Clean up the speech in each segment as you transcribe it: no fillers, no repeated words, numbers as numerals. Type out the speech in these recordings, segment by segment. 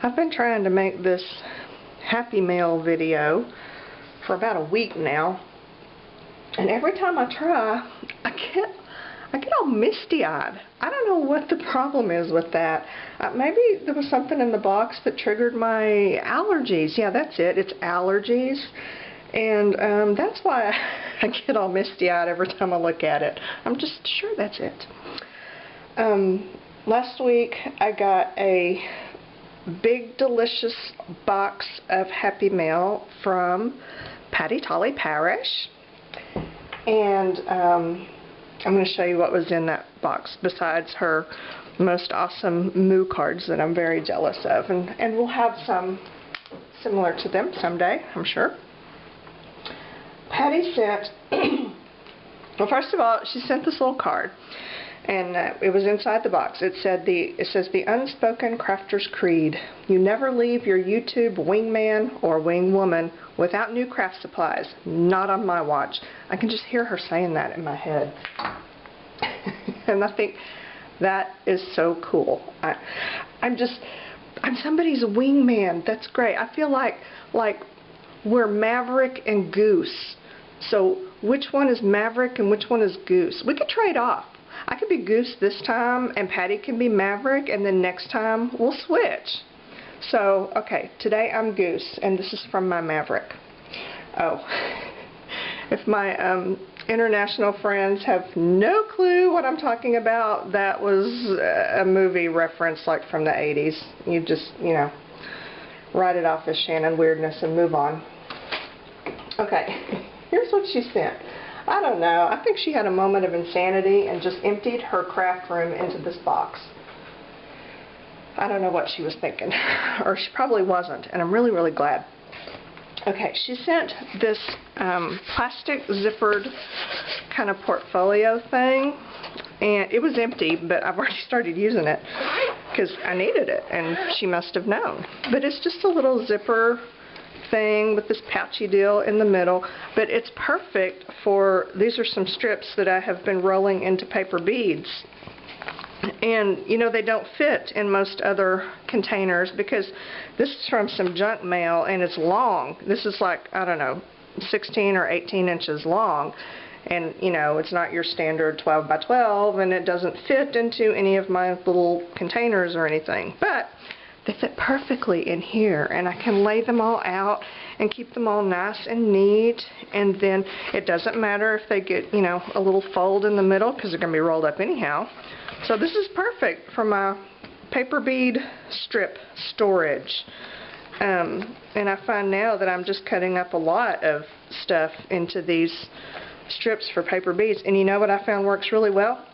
I've been trying to make this Happy Mail video for about a week now, and every time I try, I get all misty-eyed. I don't know what the problem is with that. Maybe there was something in the box that triggered my allergies. Yeah, that's it. It's allergies. And that's why I get all misty-eyed every time I look at it. I'm just sure that's it. Last week I got a big delicious box of Happy Mail from Patti Parish, and I'm going to show you what was in that box besides her most awesome moo cards that I'm very jealous of, and we'll have some similar to them someday, I'm sure. Patti sent well, first of all, she sent this little card, and it was inside the box. It says the unspoken crafter's creed. You never leave your YouTube wingman or wingwoman without new craft supplies. Not on my watch. I can just hear her saying that in my head. And I think that is so cool. I'm somebody's wingman. That's great. I feel like we're Maverick and Goose. So which one is Maverick and which one is Goose? We could trade off. I could be Goose this time, and Patti can be Maverick, and then next time we'll switch. So, okay, today I'm Goose, and this is from my Maverick. Oh, if my international friends have no clue what I'm talking about, that was a movie reference like from the 80s. You just, write it off as Shannon weirdness and move on. Okay, here's what she sent. I don't know. I think she had a moment of insanity and just emptied her craft room into this box. I don't know what she was thinking. Or she probably wasn't. And I'm really, really glad. Okay, she sent this plastic zippered kind of portfolio thing. And it was empty, but I've already started using it because I needed it. And she must have known. But it's just a little zipper thing with this pouchy deal in the middle, but it's perfect for, these are some strips that I have been rolling into paper beads, and they don't fit in most other containers because this is from some junk mail and it's long. This is like, I don't know, 16 or 18 inches long, and it's not your standard 12 by 12, and it doesn't fit into any of my little containers or anything, but they fit perfectly in here, and I can lay them all out and keep them all nice and neat, and then it doesn't matter if they get, a little fold in the middle because they're going to be rolled up anyhow. So this is perfect for my paper bead strip storage. And I find now that I'm just cutting up a lot of stuff into these strips for paper beads, and you know what I found works really well?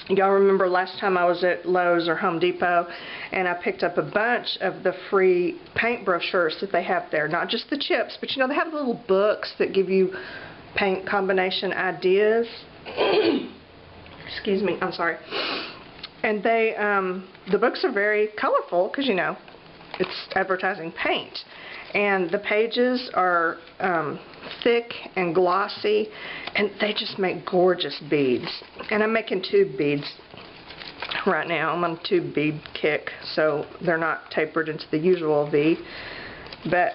Y'all remember last time I was at Lowe's or Home Depot, and I picked up a bunch of the free paint brochures that they have there. Not just the chips, but they have little books that give you paint combination ideas. Excuse me, I'm sorry. And they, the books are very colorful because, it's advertising paint. And the pages are thick and glossy, and they just make gorgeous beads. And I'm making tube beads right now. I'm on a tube bead kick, so they're not tapered into the usual V. But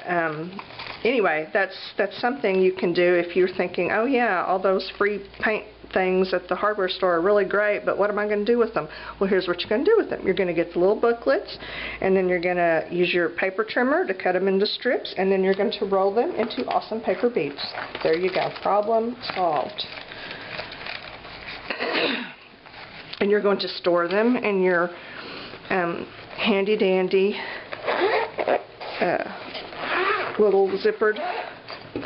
anyway, that's something you can do if you're thinking, oh yeah, all those free paint things at the hardware store are really great, but what am I going to do with them? Well, here's what you're going to do with them. You're going to get the little booklets, and then you're going to use your paper trimmer to cut them into strips, and then you're going to roll them into awesome paper beads. There you go. Problem solved. And you're going to store them in your handy-dandy little zippered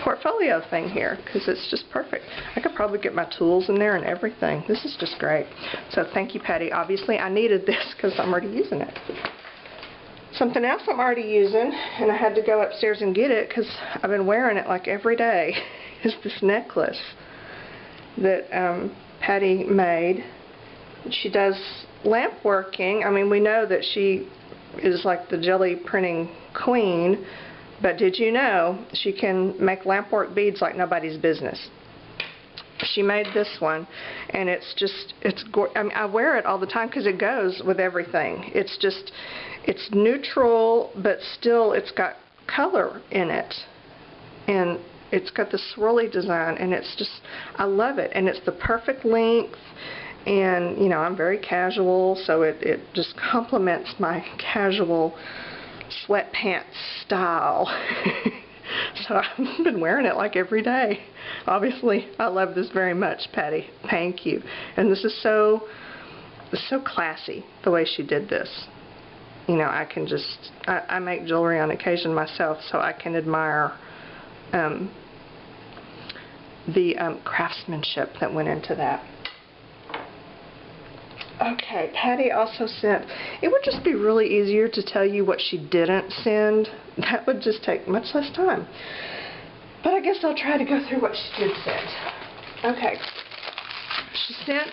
portfolio thing here, because it's just perfect. I could probably get my tools in there and everything. This is just great. So thank you, Patti. Obviously I needed this because I'm already using it. Something else I'm already using, and I had to go upstairs and get it because I've been wearing it like every day, is this necklace that Patti made. She does lamp working. I mean, we know that she is like the jelly printing queen, but did you know she can make lampwork beads like nobody's business? She made this one, and it's just, I mean, I wear it all the time because it goes with everything. It's just, it's neutral, but still it's got color in it. And it's got the swirly design, and it's just, I love it. And it's the perfect length, and, you know, I'm very casual, so it just complements my casual sweatpants style. So I've been wearing it like every day. Obviously, I love this very much, Patti. Thank you. And this is so classy, the way she did this. You know, I can just, I make jewelry on occasion myself, so I can admire the craftsmanship that went into that. Okay, Patti also sent, it would just be really easier to tell you what she didn't send. That would just take much less time. But I guess I'll try to go through what she did send. Okay. She sent,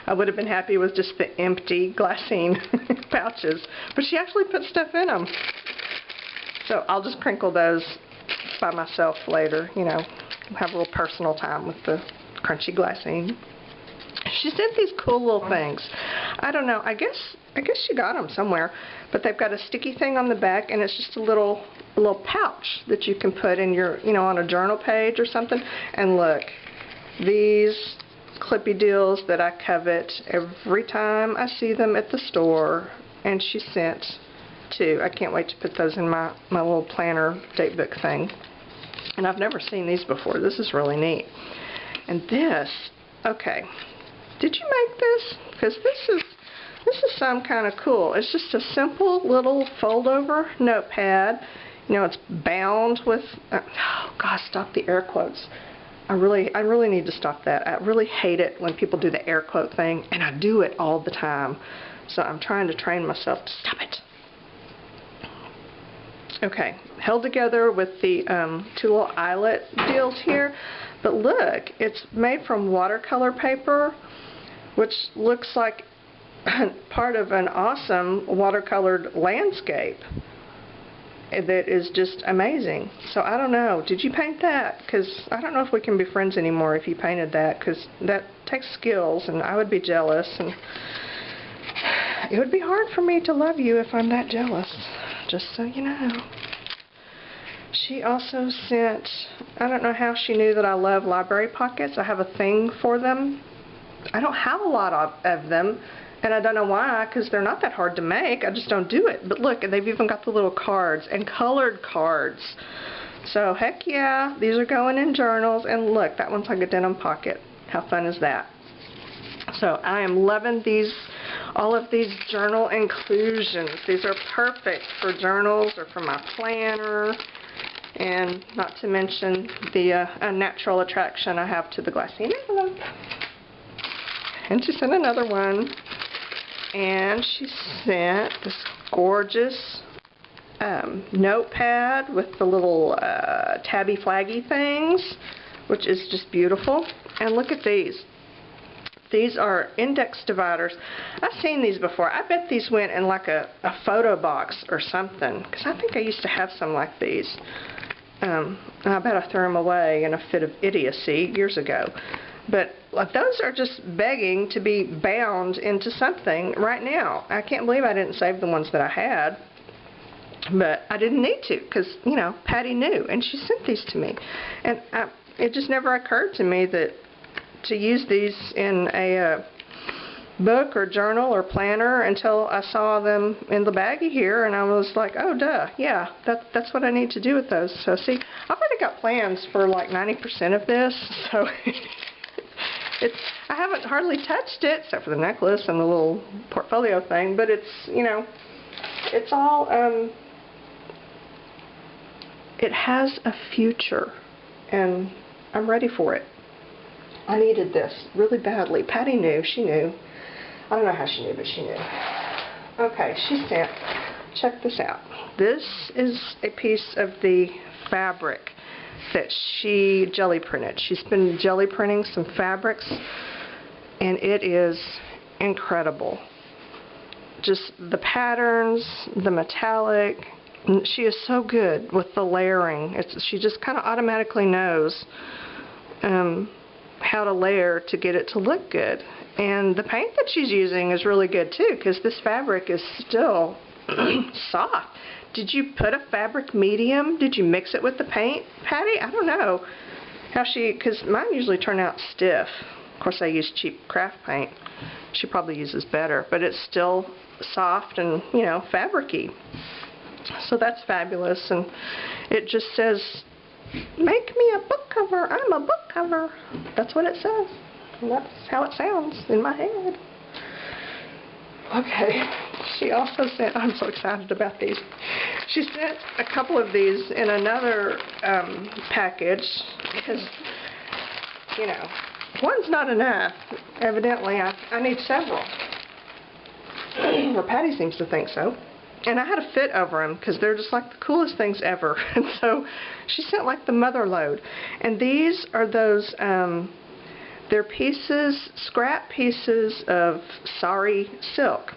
I would have been happy with just the empty glassine pouches, but she actually put stuff in them. So I'll just crinkle those by myself later, you know, have a little personal time with the crunchy glassine. She sent these cool little things. I don't know, I guess she got them somewhere, but they've got a sticky thing on the back, and it's just a little pouch that you can put in your, you know, on a journal page or something. And look, these clippy deals that I covet every time I see them at the store, and she sent two. I can't wait to put those in my little planner date book thing. And I've never seen these before. This is really neat. And this, okay, did you make this? Because this is some kind of cool. It's just a simple little fold over notepad. You know, it's bound with, oh gosh, stop the air quotes. I really need to stop that. I really hate it when people do the air quote thing, and I do it all the time. So I'm trying to train myself to stop it. Okay, held together with the two little eyelet deals here. But look, it's made from watercolor paper, which looks like part of an awesome watercolored landscape that is just amazing. So I don't know, did you paint that? Because I don't know if we can be friends anymore if you painted that, because that takes skills, and I would be jealous, and it would be hard for me to love you if I'm that jealous, just so you know. She also sent, I don't know how she knew that I love library pockets. I have a thing for them. I don't have a lot of them, and I don't know why, because they're not that hard to make. I just don't do it. But look, they've even got the little cards, and colored cards. So heck yeah, these are going in journals, and look, that one's like a denim pocket. How fun is that? So I am loving these, all of these journal inclusions. These are perfect for journals or for my planner, and not to mention the unnatural attraction I have to the glassine envelope. And she sent another one, and she sent this gorgeous notepad with the little tabby flaggy things, which is just beautiful. And look at these. These are index dividers. I've seen these before. I bet these went in like a photo box or something, because I think I used to have some like these. And I bet I threw them away in a fit of idiocy years ago. But those are just begging to be bound into something right now. I can't believe I didn't save the ones that I had. But I didn't need to, because, you know, Patti knew, and she sent these to me. And it just never occurred to me that to use these in a book or journal or planner until I saw them in the baggie here, and I was like, oh duh, yeah, that's what I need to do with those. So see, I've already got plans for like 90% of this, so I haven't hardly touched it, except for the necklace and the little portfolio thing, but it's, you know, it's all, it has a future, and I'm ready for it. I needed this really badly. Patti knew. She knew. I don't know how she knew, but she knew. Okay, she sent, check this out. This is a piece of the fabric that she jelly printed. She's been jelly printing some fabrics, and it is incredible. Just the patterns, the metallic, She is so good with the layering. She just kind of automatically knows how to layer to get it to look good. And the paint that she's using is really good too, because this fabric is still soft. Did you put a fabric medium? Did you mix it with the paint, Patti? I don't know how because mine usually turn out stiff. Of course, I use cheap craft paint. She probably uses better, but it's still soft and, you know, fabric-y. So that's fabulous, and it just says, "Make me a book cover. I'm a book cover." That's what it says. And that's how it sounds in my head. Okay, she also sent, I'm so excited about these. She sent a couple of these in another package because, you know, one's not enough. Evidently, I need several. Or Patti seems to think so. And I had a fit over them because they're just like the coolest things ever. And so she sent like the mother load. And these are those, they're pieces, scrap pieces of sari silk.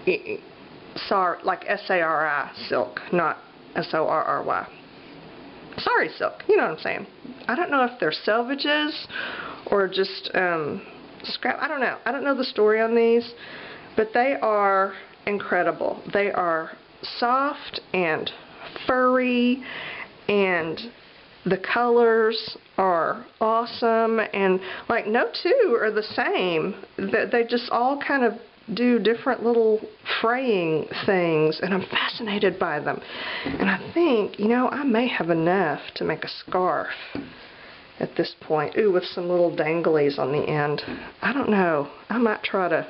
Like S-A-R-I silk, not S-O-R-R-Y. Sari silk, you know what I'm saying. I don't know if they're selvages or just scrap. I don't know. I don't know the story on these, but they are incredible. They are soft and furry, and the colors are awesome, and like no two are the same. They just all kind of do different little fraying things, and I'm fascinated by them. And I think, you know, I may have enough to make a scarf at this point. Ooh, with some little danglies on the end. I don't know. I might try to,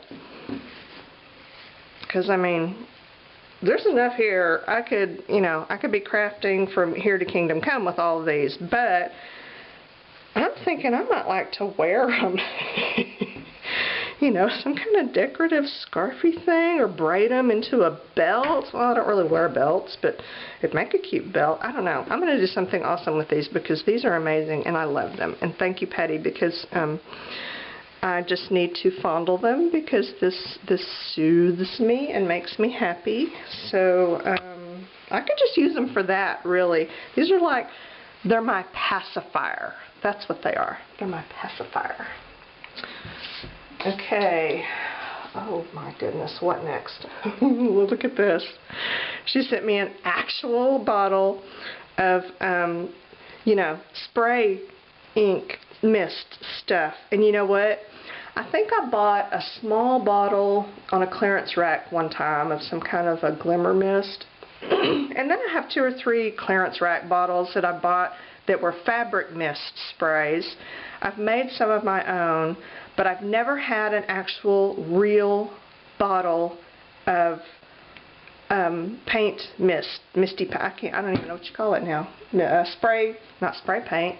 because I mean, there's enough here. I could, you know, I could be crafting from here to Kingdom Come with all of these, but I'm thinking I might like to wear them. You know, some kind of decorative scarfy thing, or braid them into a belt. Well, I don't really wear belts, but it'd make a cute belt. I don't know. I'm going to do something awesome with these because these are amazing and I love them. And thank you, Patti, because I just need to fondle them because this soothes me and makes me happy. So I could just use them for that, really. These are like, they're my pacifier. That's what they are. They're my pacifier. Okay. Oh my goodness, what next? Look at this. She sent me an actual bottle of, you know, spray ink mist stuff. And you know what? I think I bought a small bottle on a clearance rack one time of some kind of a glimmer mist. And then I have 2 or 3 clearance rack bottles that I bought that were fabric mist sprays. I've made some of my own, but I've never had an actual real bottle of paint mist, misty paint. I don't even know what you call it now. Spray, not spray paint,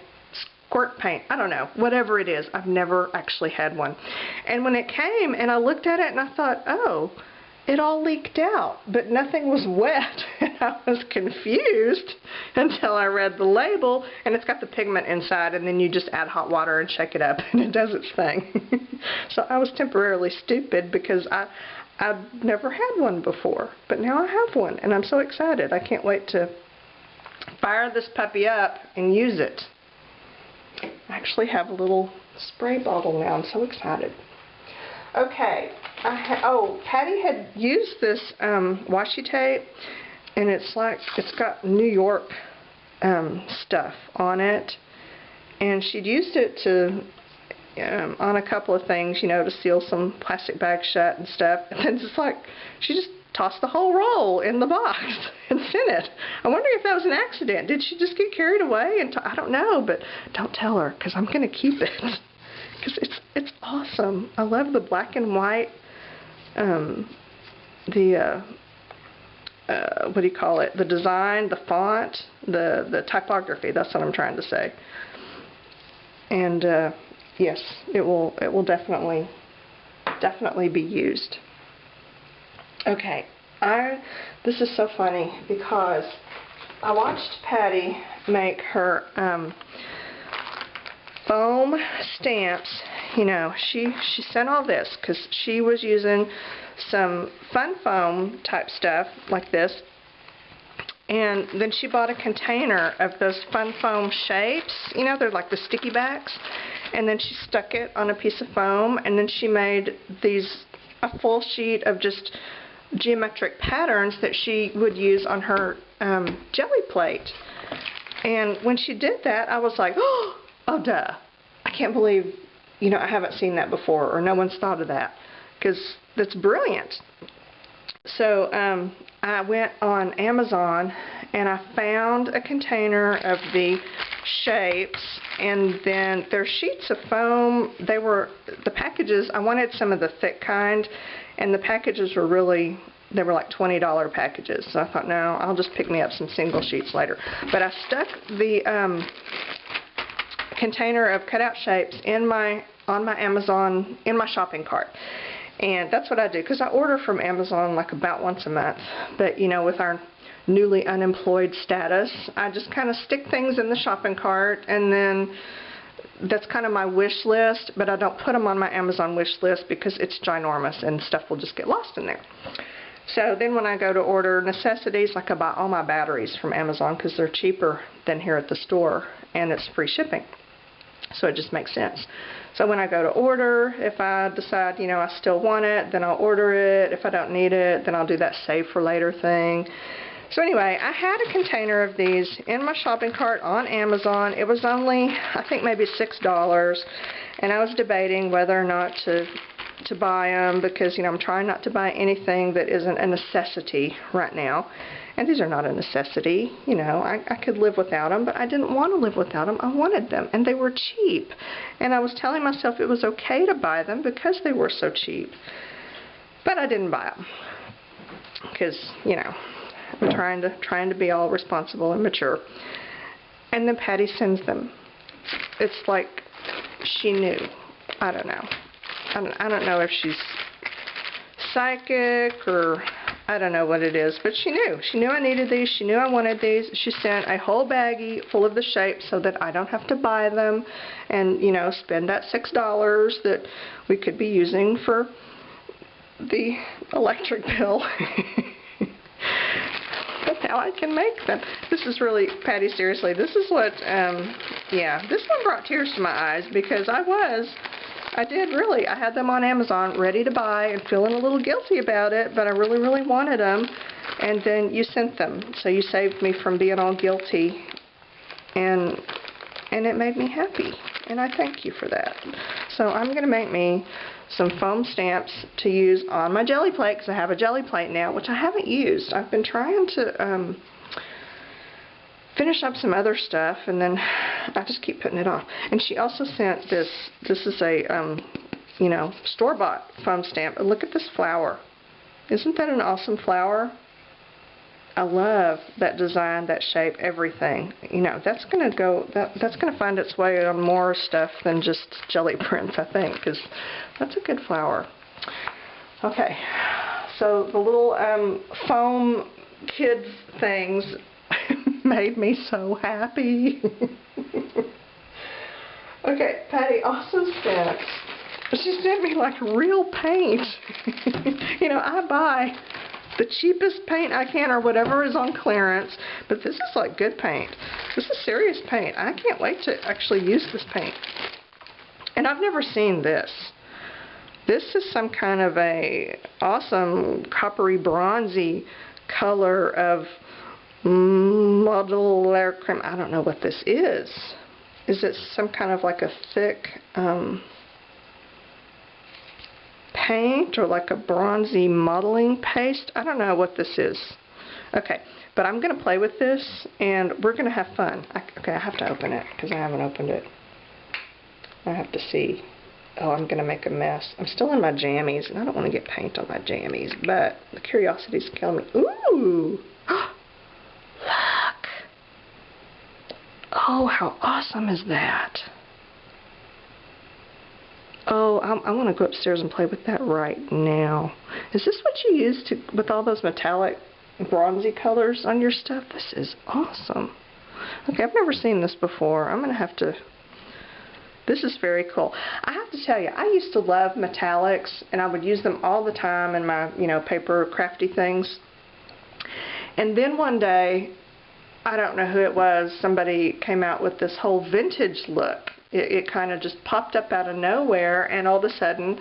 squirt paint. I don't know. Whatever it is, I've never actually had one. And when it came and I looked at it and I thought, oh, it all leaked out, but nothing was wet. And I was confused until I read the label, and it's got the pigment inside, and then you just add hot water and shake it up, and it does its thing. So I was temporarily stupid because I've never had one before, but now I have one, and I'm so excited. I can't wait to fire this puppy up and use it. I actually have a little spray bottle now. I'm so excited. Okay. Oh, Patti had used this washi tape, and it's got New York stuff on it, and she'd used it to on a couple of things, you know, to seal some plastic bags shut and stuff, and then just like she just tossed the whole roll in the box and sent it. I wonder if that was an accident. Did she just get carried away? And I don't know, but don't tell her because I'm going to keep it because it's awesome. I love the black and white. What do you call it? The design, the font, the typography. That's what I'm trying to say. And yes, it will definitely be used. Okay, this is so funny because I watched Patti make her foam stamps. You know, she sent all this because she was using some fun foam type stuff like this, And then she bought a container of those fun foam shapes. You know, they're like the sticky backs. And then she stuck it on a piece of foam, and then she made a full sheet of just geometric patterns that she would use on her jelly plate. And when she did that, I was like, oh duh. I can't believe, you know, I haven't seen that before, or no one's thought of that, because that's brilliant. So I went on Amazon and I found a container of the shapes, and then they're sheets of foam. They were, the packages, I wanted some of the thick kind, and the packages were really, they were like $20 packages. So I thought, no, I'll just pick me up some single sheets later. But I stuck the container of cutout shapes on my Amazon, in my shopping cart. And that's what I do, because I order from Amazon like about once a month. But, you know, with our newly unemployed status, I just kind of stick things in the shopping cart, and then that's kind of my wish list, but I don't put them on my Amazon wish list because it's ginormous and stuff will just get lost in there. So then when I go to order necessities, like I buy all my batteries from Amazon because they're cheaper than here at the store, and it's free shipping. So it just makes sense. So when I go to order, if I decide, you know, I still want it, then I'll order it. If I don't need it, then I'll do that save for later thing. So anyway, I had a container of these in my shopping cart on Amazon. It was only, I think maybe $6, and I was debating whether or not to buy them because, you know, I'm trying not to buy anything that isn't a necessity right now. And these are not a necessity, you know, I could live without them, but I didn't want to live without them. I wanted them, and they were cheap. And I was telling myself it was okay to buy them because they were so cheap. But I didn't buy them because, you know, I'm trying to be all responsible and mature. And then Patti sends them. It's like she knew. I don't know. I don't know if she's psychic or I don't know what it is, but she knew. She knew I needed these. She knew I wanted these. She sent a whole baggie full of the shapes so that I don't have to buy them and, you know, spend that $6 that we could be using for the electric bill. But now I can make them. This is really, Patti, seriously, this is what, yeah, this one brought tears to my eyes because I did really. I had them on Amazon ready to buy and feeling a little guilty about it, but I really, really wanted them. And then you sent them. So you saved me from being all guilty. And it made me happy. And I thank you for that. So I'm going to make me some foam stamps to use on my jelly plate because I have a jelly plate now, which I haven't used. I've been trying to finish up some other stuff, and then I just keep putting it off. And she also sent this. This is a, you know, store-bought foam stamp. And look at this flower. Isn't that an awesome flower? I love that design, that shape, everything. You know, that's gonna go. That's gonna find its way on more stuff than just jelly prints, I think, because that's a good flower. Okay, so the little foam kids things made me so happy. Okay, Patti also sent, she sent me like real paint. You know, I buy the cheapest paint I can or whatever is on clearance, but this is like good paint. This is serious paint. I can't wait to actually use this paint. And I've never seen this. This is some kind of a awesome coppery bronzy color of model air cream. I don't know what this is. Is it some kind of like a thick paint or like a bronzy modeling paste? I don't know what this is. Okay, but I'm going to play with this and we're going to have fun. Okay, I have to open it because I haven't opened it. I have to see. Oh, I'm going to make a mess. I'm still in my jammies and I don't want to get paint on my jammies, but the curiosity's killing me. Ooh! Look! Oh, how awesome is that? Oh, I want to go upstairs and play with that right now. Is this what you use with all those metallic bronzy colors on your stuff? This is awesome. Okay, I've never seen this before. I'm going to have to... This is very cool. I have to tell you, I used to love metallics, and I would use them all the time in my, you know, paper crafty things. And then one day, I don't know who it was, somebody came out with this whole vintage look. It kind of just popped up out of nowhere, and all of a sudden,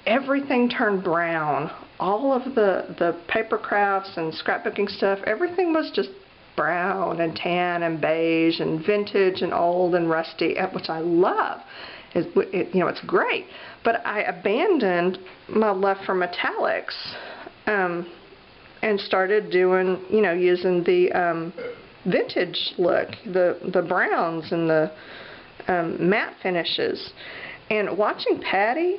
everything turned brown. All of the paper crafts and scrapbooking stuff, everything was just brown and tan and beige and vintage and old and rusty, which I love. It's great. But I abandoned my love for metallics and started doing, using the vintage look, the browns and the matte finishes. And watching Patti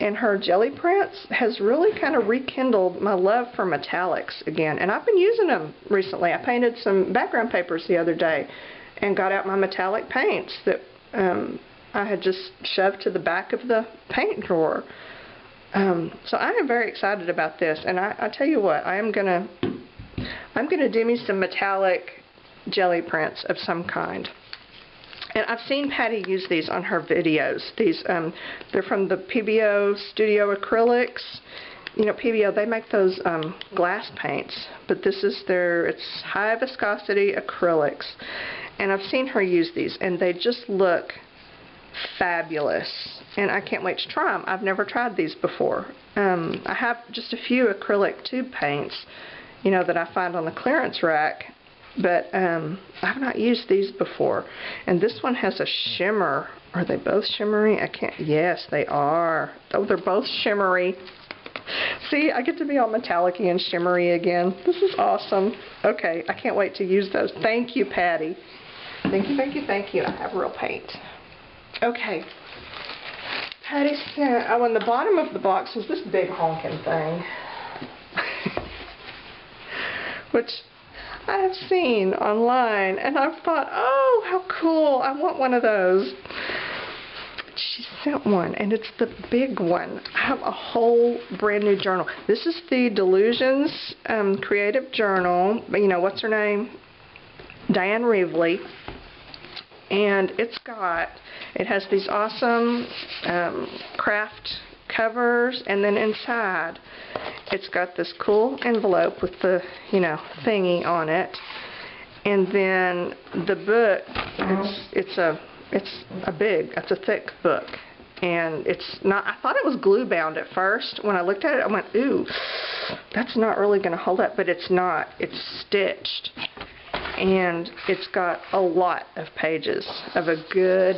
and her jelly prints has really kind of rekindled my love for metallics again. And I've been using them recently. I painted some background papers the other day and got out my metallic paints that I had just shoved to the back of the paint drawer. So I am very excited about this. And I tell you what, I'm gonna do me some metallic jelly prints of some kind. And I've seen Patti use these on her videos. These, they're from the PBO Studio Acrylics. PBO, they make those glass paints, but this is it's high viscosity acrylics. And I've seen her use these, and they just look fabulous. And I can't wait to try them. I've never tried these before. I have just a few acrylic tube paints, that I find on the clearance rack. But I've not used these before. And this one has a shimmer. Are they both shimmery? Yes, they are. Oh, they're both shimmery. See, I get to be all metallic-y and shimmery again. This is awesome. Okay, I can't wait to use those. Thank you, Patti. Thank you, thank you, thank you. I have real paint. Okay. Patti sent, on the bottom of the box was this big honking thing. Which I have seen online, and I've thought, oh, how cool, I want one of those. She sent one, and it's the big one. I have a whole brand new journal. This is the Delusions Creative Journal. What's her name? Diane Reevely. And it has these awesome craft covers, and then inside it's got this cool envelope with the thingy on it, and then the book, it's a thick book, and it's not, I thought it was glue bound at first. When I looked at it, I went, ooh, that's not really going to hold up, but it's not. It's stitched, and it's got a lot of pages of a good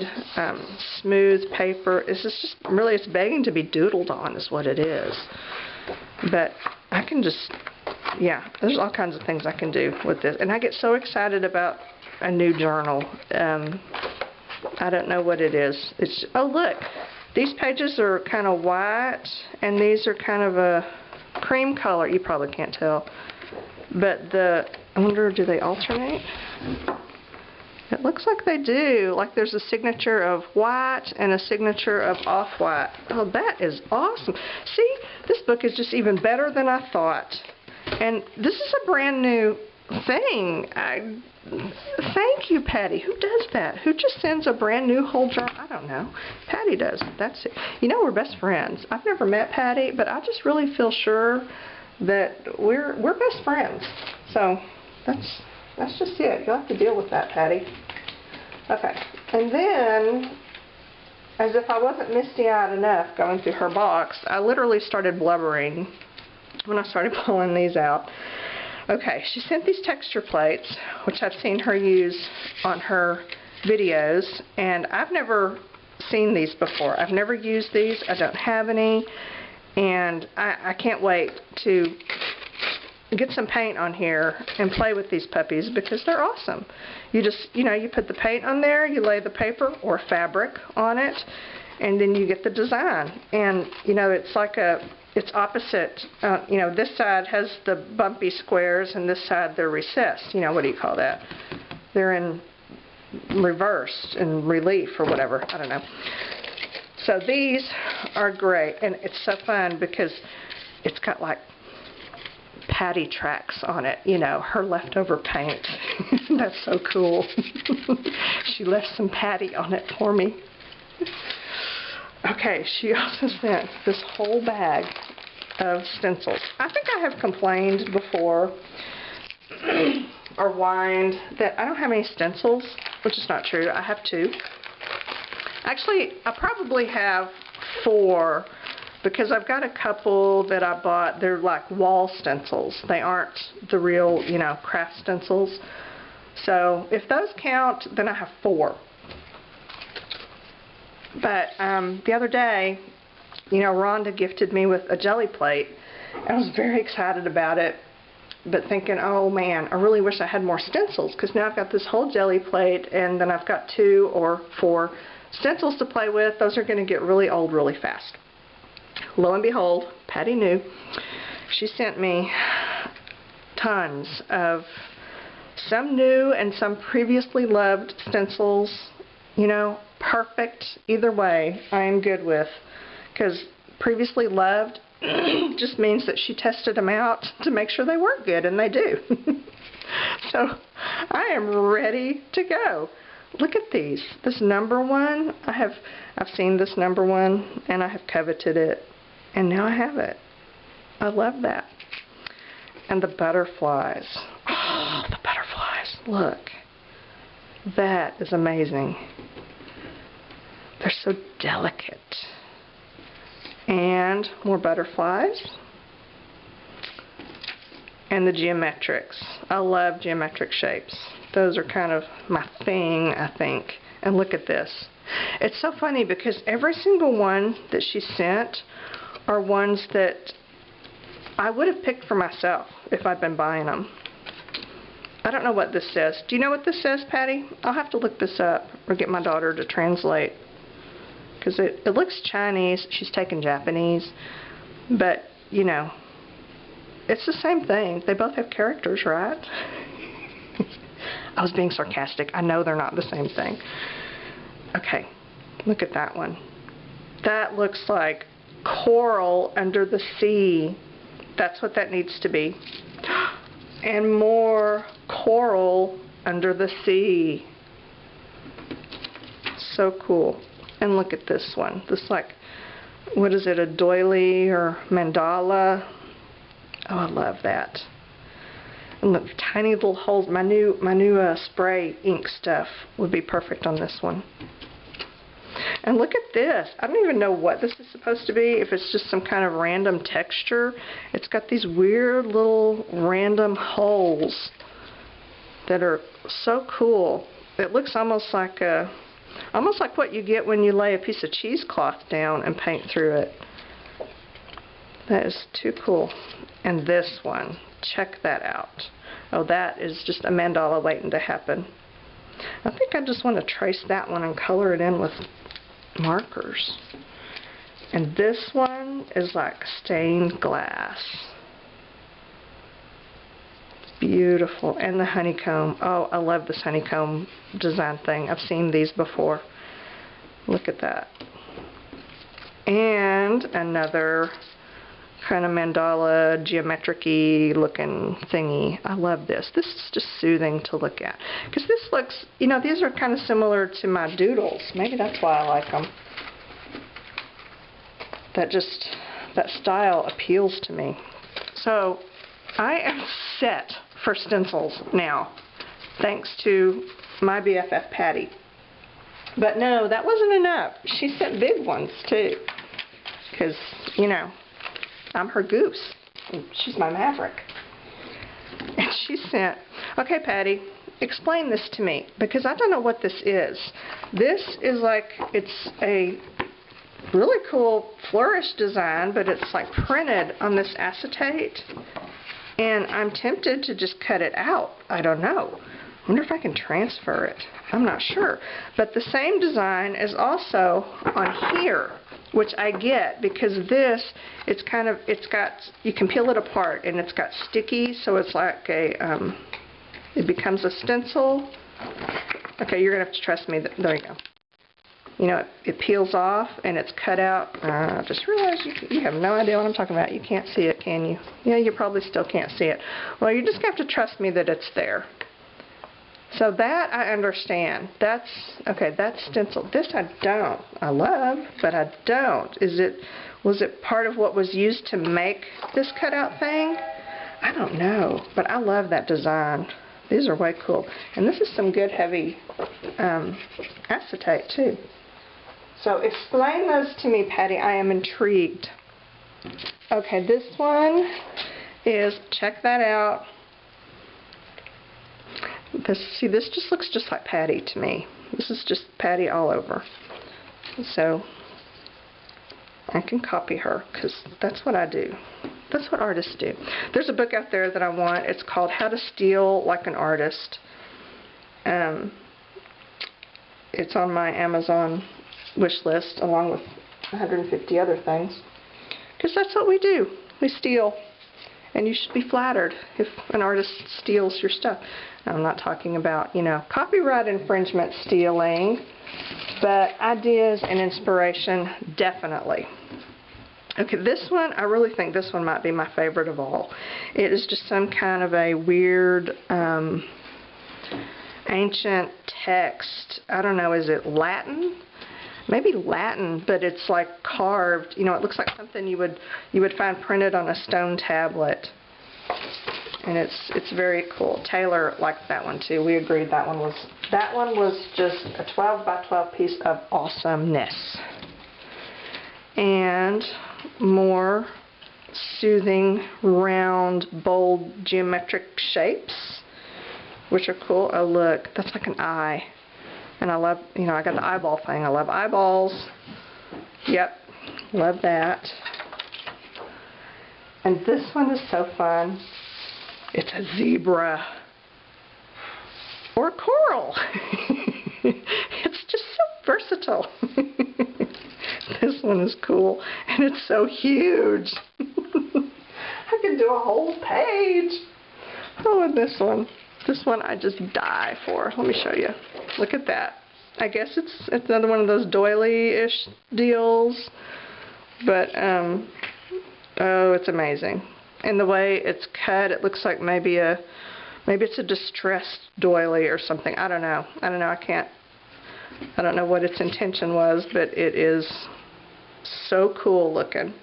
smooth paper. It's begging to be doodled on is what it is. But I can just, there's all kinds of things I can do with this. And I get so excited about a new journal. I don't know what it is. Oh, look, these pages are kind of white, and these are kind of a cream color. You probably can't tell. But I wonder, do they alternate? It looks like they do. Like there's a signature of white and a signature of off-white. Oh, that is awesome. See, this book is just even better than I thought. And this is a brand new thing. Thank you, Patti. Who does that? Who just sends a brand new whole journal? I don't know. Patti does. That's it. We're best friends. I've never met Patti, but I just really feel sure that we're best friends. So that's just it. You'll have to deal with that, Patti. Okay. And then, as if I wasn't misty-eyed enough going through her box, I literally started blubbering when I started pulling these out. Okay, she sent these texture plates, which I've seen her use on her videos, and I've never seen these before. I've never used these. I don't have any, and I can't wait to get some paint on here and play with these puppies because they're awesome. You just, you put the paint on there, you lay the paper or fabric on it, and then you get the design. And, it's like it's opposite. This side has the bumpy squares, and this side they're recessed. What do you call that? They're in reverse, in relief or whatever. I don't know. So these are great, and it's so fun because it's got like Patti tracks on it, her leftover paint. That's so cool. She left some Patti on it for me. Okay, she also sent this whole bag of stencils. I think I have complained before or whined that I don't have any stencils, which is not true. I have 2. Actually, I probably have 4, because I've got a couple that I bought. They're like wall stencils. They aren't the real, you know, craft stencils. So if those count, then I have 4. But the other day, you know, Rhonda gifted me with a jelly plate. I was very excited about it, but thinking, oh man, I really wish I had more stencils, because now I've got this whole jelly plate, and then I've got 2 or 4 stencils to play with. Those are going to get really old really fast. Lo and behold, Patti knew. She sent me tons of some new and some previously loved stencils. You know, perfect either way, I am good with, because previously loved just means that she tested them out to make sure they work good, and they do. So I am ready to go. Look at these. This number 1, I've seen this number 1 and I have coveted it, and now I have it. I love that. And the butterflies. Oh, the butterflies. Look. That is amazing. They're so delicate. And more butterflies. And the geometrics. I love geometric shapes. Those are kind of my thing, I think. And look at this. It's so funny because every single one that she sent are ones that I would have picked for myself if I'd been buying them. I don't know what this says. Do you know what this says, Patti? I'll have to look this up or get my daughter to translate. Because it looks Chinese. She's taking Japanese. But, you know, it's the same thing. They both have characters, right? I was being sarcastic. I know they're not the same thing. Okay, look at that one. That looks like coral under the sea. That's what that needs to be. And more coral under the sea. So cool. And look at this one. This, like, what is it, a doily or mandala? Oh, I love that. And look, tiny little holes. My new spray ink stuff would be perfect on this one. And look at this. I don't even know what this is supposed to be. If it's just some kind of random texture. It's got these weird little random holes that are so cool. It looks almost like what you get when you lay a piece of cheesecloth down and paint through it. That is too cool. And this one, check that out. Oh, that is just a mandala waiting to happen. I think I just want to trace that one and color it in with markers. And this one is like stained glass. Beautiful. And the honeycomb. Oh, I love this honeycomb design thing. I've seen these before. Look at that. And another kind of mandala geometric-y looking thingy. I love this. This is just soothing to look at. Because this looks, you know, these are kind of similar to my doodles. Maybe that's why I like them. That style appeals to me. So I am set for stencils now, thanks to my BFF Patti. But no, that wasn't enough. She sent big ones too, because, you know, I'm her Goose. She's my Maverick. And she sent, okay, Patti, explain this to me, because I don't know what this is. This is like, it's a really cool flourish design, but it's like printed on this acetate. And I'm tempted to just cut it out. I don't know. I wonder if I can transfer it. I'm not sure. But the same design is also on here, which I get because this, it's got, you can peel it apart and it's got sticky, so it's like a, it becomes a stencil. Okay, you're going to have to trust me. There you go. You know, it peels off and it's cut out. I just realized you have no idea what I'm talking about. You can't see it, can you? Yeah, you probably still can't see it. Well, you just have to trust me that it's there. So that I understand. That's, okay, that's stencil. This I don't. I love, but I don't. Was it part of what was used to make this cutout thing? I don't know, but I love that design. These are way cool. And this is some good heavy acetate too. So explain those to me, Patti. I am intrigued. Okay, this one is, check that out. See, this just looks just like Patti to me. This is just Patti all over. So I can copy her because that's what I do. That's what artists do. There's a book out there that I want. It's called How to Steal Like an Artist. It's on my Amazon wish list along with 150 other things. Because that's what we do. We steal. And you should be flattered if an artist steals your stuff. I'm not talking about, you know, copyright infringement stealing, but ideas and inspiration, definitely. Okay, this one, I really think this one might be my favorite of all. It is just some kind of a weird, ancient text. I don't know, is it Latin? Maybe Latin, but it's like carved. You know, it looks like something you would find printed on a stone tablet. And it's very cool. Taylor liked that one too. We agreed that one was just a 12 by 12 piece of awesomeness. And more soothing, round, bold, geometric shapes, which are cool. Oh look, that's like an eye. And I love, you know, I got the eyeball thing. I love eyeballs. Yep, love that. And this one is so fun. It's a zebra. Or coral. It's just so versatile. This one is cool. And it's so huge. I could do a whole page. Oh, and this one. This one I just die for. Let me show you. Look at that. I guess it's another one of those doily-ish deals. But, oh, it's amazing. And the way it's cut, it looks like maybe it's a distressed doily or something. I don't know. I don't know what its intention was, but it is so cool looking.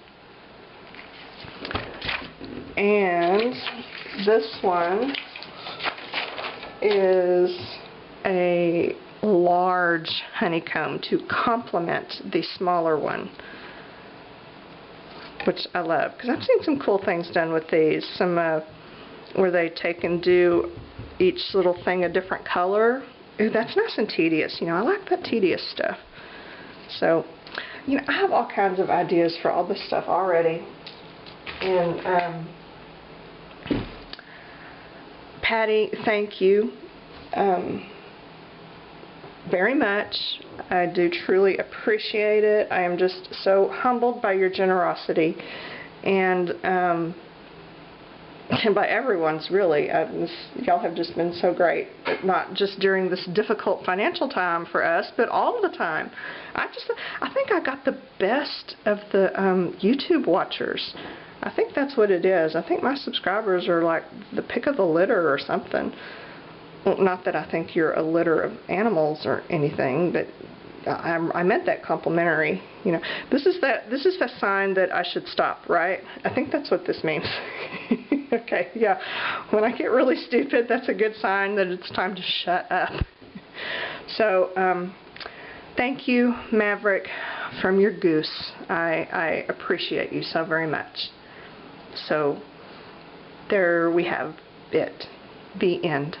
And this one is a large honeycomb to complement the smaller one, which I love because I've seen some cool things done with these. Some where they take and do each little thing a different color. Ooh, that's nice and tedious. You know, I like that tedious stuff. So, you know, I have all kinds of ideas for all this stuff already. And Patti, thank you very much. I do truly appreciate it. I am just so humbled by your generosity, and by everyone's, really. Y'all have just been so great, not just during this difficult financial time for us, but all the time. I think I got the best of the YouTube watchers. I think that's what it is. I think my subscribers are like the pick of the litter or something. Well, not that I think you're a litter of animals or anything, but I meant that complimentary. You know, this is the sign that I should stop, right? I think that's what this means. Okay, yeah. When I get really stupid, that's a good sign that it's time to shut up. So, thank you, Maverick, from your Goose. I appreciate you so very much. So, there we have it. The end.